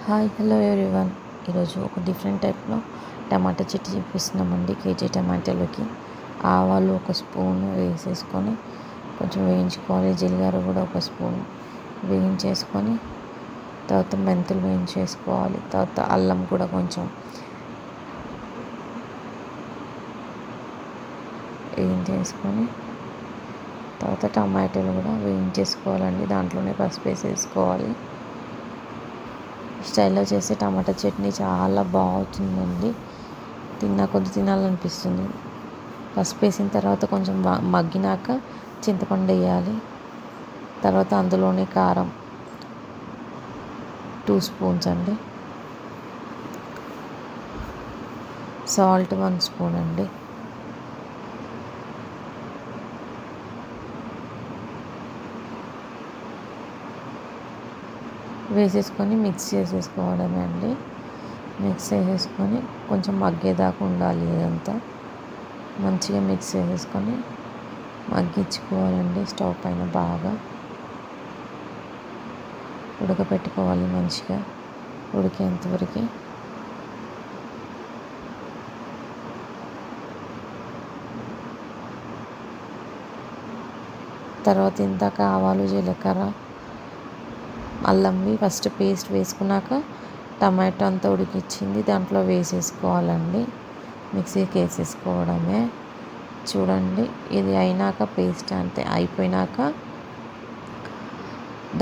Hi hello everyone. ఈరోజు ఒక different టైప్లో టమాటా చట్నీ చూపిస్తున్నామండి. కేజీ టమాటాలకి ఆవాలు ఒక స్పూన్ వేసేసుకొని కొంచెం వేయించుకోవాలి. జీలకర్ర కూడా ఒక స్పూన్ వేయించేసుకొని తర్వాత మెంతులు వేయించేసుకోవాలి. తర్వాత అల్లం కూడా కొంచెం వేయించేసుకొని తర్వాత టమాటాలు కూడా వేయించేసుకోవాలండి. దాంట్లోనే పసుపు వేసేసుకోవాలి. స్టైల్లో చేసే టమాటా చట్నీ చాలా బాగుంటుందండి. కొద్ది తినాలనిపిస్తుంది. పసుపు వేసిన తర్వాత కొంచెం మగ్గినాక చింతపండు వేయాలి. తర్వాత అందులోనే కారం 2 స్పూన్స్ అండి, సాల్ట్ 1 స్పూన్ అండి, వేసేసుకొని మిక్స్ చేసేసుకోవడమే అండి. మిక్స్ చేసేసుకొని కొంచెం మగ్గేదాకా ఉండాలి. ఇదంతా మంచిగా మిక్స్ చేసేసుకొని మగ్గించుకోవాలండి. స్టవ్ పైన బాగా ఉడకపెట్టుకోవాలి. మంచిగా ఉడికేంతవరకు తర్వాత ఇందాక ఆవాలు జీలకర్ర అల్లంవి ఫస్ట్ పేస్ట్ వేసుకున్నాక టమాటో అంతా ఉడికిచ్చింది దాంట్లో వేసేసుకోవాలండి. మిక్సీకి వేసేసుకోవడమే. చూడండి, ఇది అయినాక పేస్ట్ అంతే అయిపోయినాక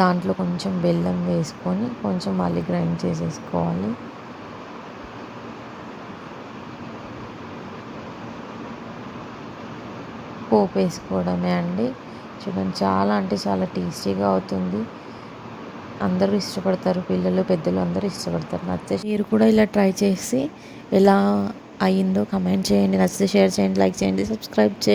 దాంట్లో కొంచెం బెల్లం వేసుకొని కొంచెం మళ్ళీ గ్రైండ్ చేసేసుకోవాలి. పోపు వేసుకోవడమే అండి. చూడండి, చాలా అంటే చాలా టేస్టీగా అవుతుంది. అందరూ ఇష్టపడతారు. పిల్లలు పెద్దలు అందరూ ఇష్టపడతారు. నచ్చితే మీరు కూడా ఇలా ట్రై చేసి ఎలా అయ్యిందో కమెంట్ చేయండి. నచ్చితే షేర్ చేయండి, లైక్ చేయండి, సబ్స్క్రైబ్ చేయండి.